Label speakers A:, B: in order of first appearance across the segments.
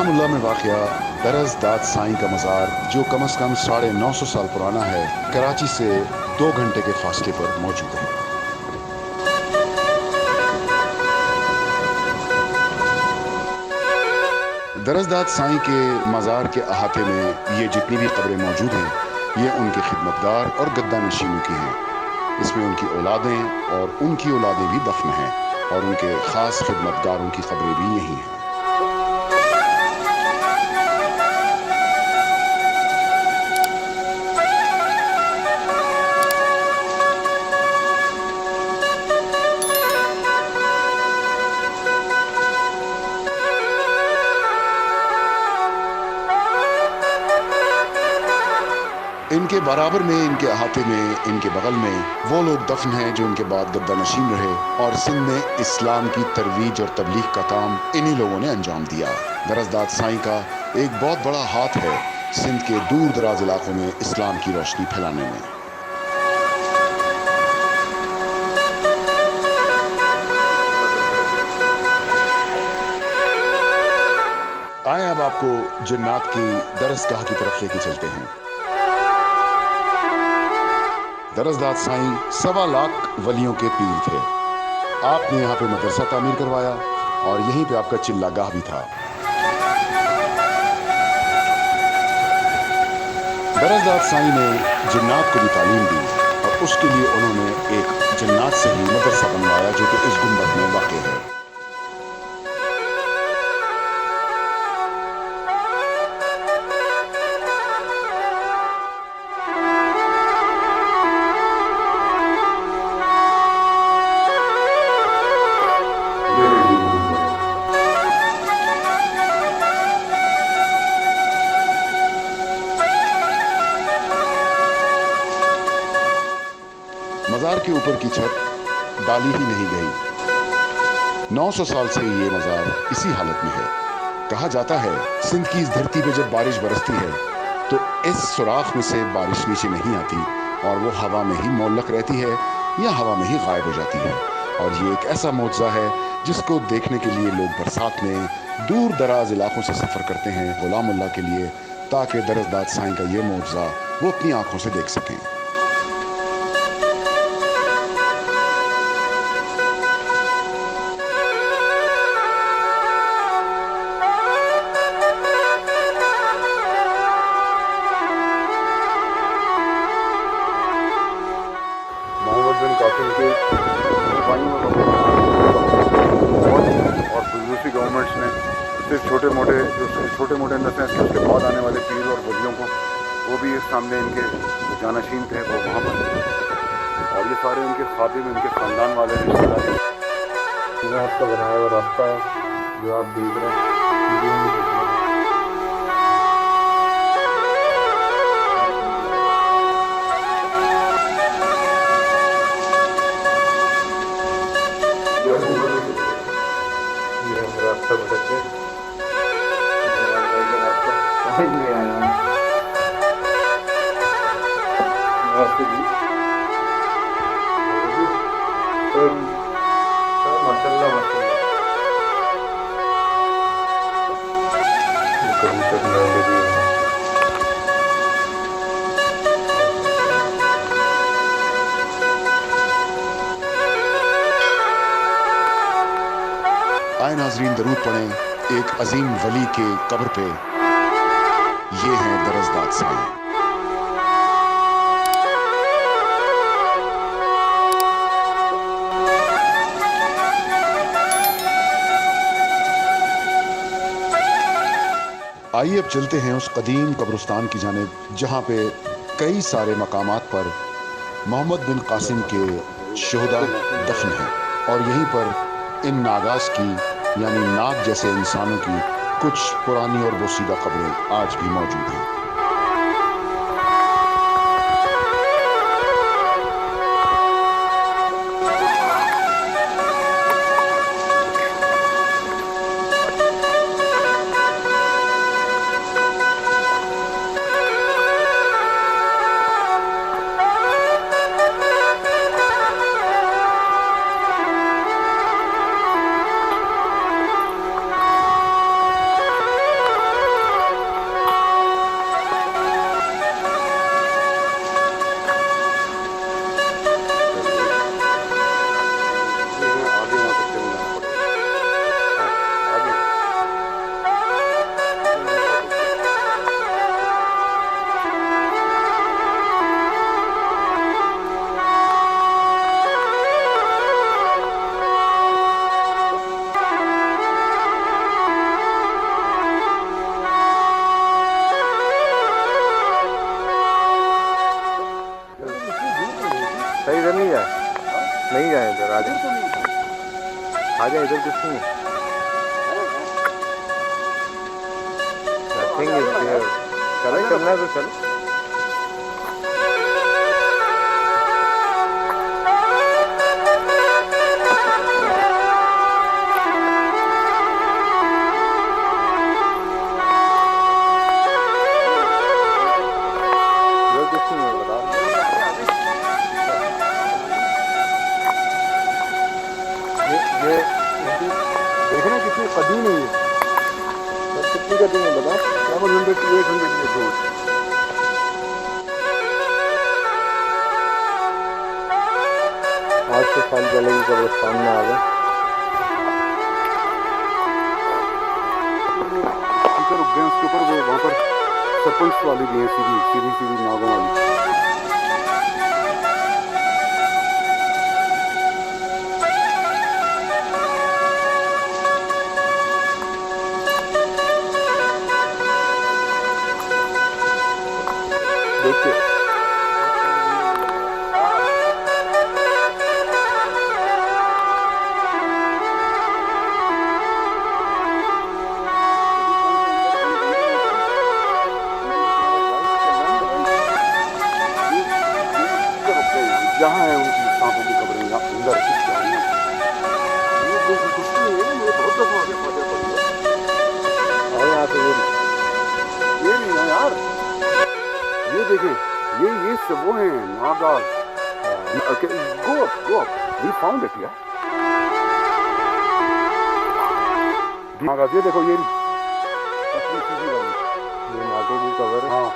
A: गुलामुल्लाह में वाक़या दरस दाद साईं का मज़ार, जो कम से कम 950 साल पुराना है, कराची से 2 घंटे के फासले पर मौजूद है। दरसदाद साईं के मज़ार के अहाते में ये जितनी भी कब्रें मौजूद हैं, ये उनके खिदमतगार और गद्दा नशीनों की हैं। इसमें उनकी औलादें और उनकी औलादें भी दफन हैं और उनके ख़ास खिदमतगारों की कब्रें भी यहीं हैं। इनके बराबर में, इनके अहाते में, इनके बगल में वो लोग दफन हैं जो इनके बाद गद्दा नशीन रहे और सिंध में इस्लाम की तरवीज और तबलीग का काम इन्हीं लोगों ने अंजाम दिया। दरसदाद साईं का एक बहुत बड़ा हाथ है सिंध के दूर दराज इलाकों में इस्लाम की रोशनी फैलाने में। आए अब आपको जन्नात की दरसगाह की तरफ लेके चलते हैं। दरसदाद साईं 1.25 लाख वलियों के पीर थे। आपने यहाँ पे मदरसा तामीर करवाया और यहीं पे आपका चिल्लागाह भी था। दरसदाद साईं ने जन्नात को भी तालीम दी और उसके लिए उन्होंने एक जन्नात से ही मदरसा बनवाया जो कि इस गुंबद में वाक़ है। मज़ार के ऊपर की छत डाली ही नहीं गई। 900 साल से ये मज़ार इसी हालत में है। कहा जाता है सिंध की इस धरती पे जब बारिश बरसती है तो इस सुराख में से बारिश नीचे नहीं आती और वो हवा में ही मुअल्लक रहती है या हवा में ही गायब हो जाती है। और ये एक ऐसा मौजज़ा है जिसको देखने के लिए लोग बरसात में दूर दराज इलाकों से सफ़र करते हैं गुलामुल्लाह के लिए, ताकि दरसदाद साईं का ये मौजज़ा वो अपनी आँखों से देख सकें।
B: और दूसरी गवर्नमेंट्स ने सिर्फ छोटे मोटे नस्लें थे, उसके बाद आने वाले पीर और वलियों को वो भी सामने इनके जानशीन थे, वो वहाँ पर और ये सारे इनके खादिम, इनके ख़ानदान वाले रिश्तेदार।
C: आपका बनाया हुआ रास्ता है जो आप देख रहे हैं। रास्ता भटक के रास्ता समझ नहीं आया रास्ते की तो माशाल्लाह कभी तक नंगे भी
A: आए नाजरीन, दरूद पढ़ें एक अजीम वली के कब्र पे। ये हैं दरसदाद साईं। आइए अब चलते हैं उस कदीम कब्रिस्तान की जानिब जहाँ पे कई सारे मकामात पर मोहम्मद बिन कासिम के शोहदा दफन हैं और यहीं पर इन नागास की यानी नाग जैसे इंसानों की कुछ पुरानी और बोसीदा कब्रें आज भी मौजूद हैं।
C: आजा, इधर कुछ नहीं है। Nothing is there. चलो, चलना है तो चलो। ये देखना कितनी कदीम है ये। कितनी कदीम है बता?
B: 700 to 800 years old.
C: आज से साल पहले की कब्रिस्तान में आ गए।
B: रुक गए उसके ऊपर, वो वहाँ पर सरपंच वाली भी है, सीधी नागों वाली।
C: देखिए
B: जहाँ है उनकी सांपों की कब्रें, यहाँ अंदर इस झाड़ियों में। ये जो कुछ नहीं है, मुझे बहुत दफा आगे फादर पड़ी है।
C: और यहाँ पे
B: ये नहीं है यार, ये देखें, ये सब वो हैं Nagas. Go up, we found it यार। नागाज, ये देखो, ये सीधी वाली,
C: ये नागों की कब्र है।
B: हाँ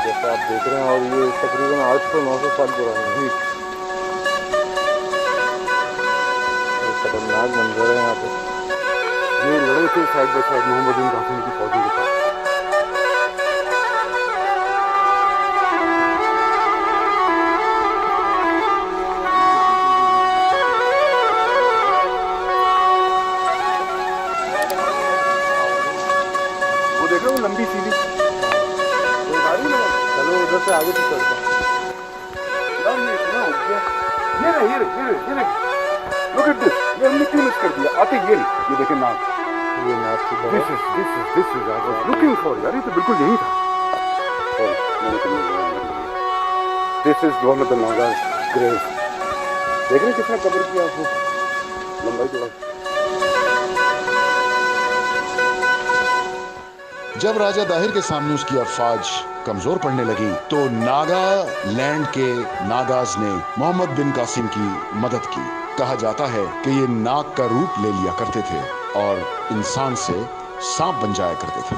C: जैसा आप देख रहे हैं, और ये तकरीबन 800-900 साल पुरानी है। ये खतरनाक मंजर है यहाँ पे।
B: ये लड़े थे साइड बाय साइड मोहम्मद बिन कासिम की फौजों के साथ। वो देख रहे हो लंबी सीधी गाड़ी ना,
C: चलो उधर से आगे भी चलते हैं।
B: यार ये इतना हो गया। ये रहे look at this, ये हमने क्यों मिस कर दिया? आते ये नहीं, ये देखें नाग।
C: ये नाग की कब्र।
B: This is I was looking for यार, ये तो बिल्कुल यही था। Sorry, मैंने तो नहीं बोला। This is one of the Naga's grave। देख रहे कितना कब्र किया आपको, लंबाई चौड़ाई।
A: जब राजा दाहिर के सामने उसकी अफवाज कमजोर पड़ने लगी तो नागालैंड के नागाज ने मोहम्मद बिन कासिम की मदद की। कहा जाता है कि ये नाग का रूप ले लिया करते थे और इंसान से सांप बन जाया करते थे।